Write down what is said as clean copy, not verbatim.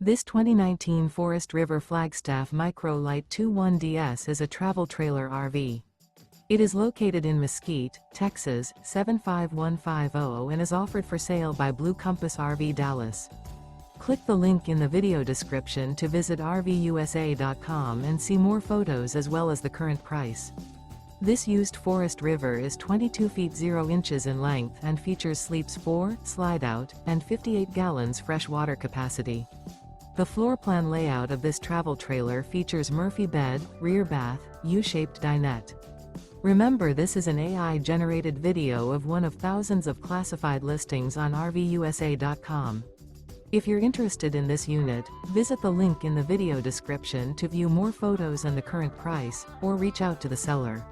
This 2019 Forest River Flagstaff Micro Lite 21DS is a travel trailer RV. It is located in Mesquite, Texas, 75150 and is offered for sale by Blue Compass RV Dallas. Click the link in the video description to visit RVUSA.com and see more photos as well as the current price. This used Forest River is 22 feet 0 inches in length and features sleeps 4, Slideout, and 58 gallons fresh water capacity. The floor plan layout of this travel trailer features Murphy bed, rear bath, U-shaped dinette. Remember, this is an AI-generated video of one of thousands of classified listings on RVUSA.com. If you're interested in this unit, visit the link in the video description to view more photos and the current price, or reach out to the seller.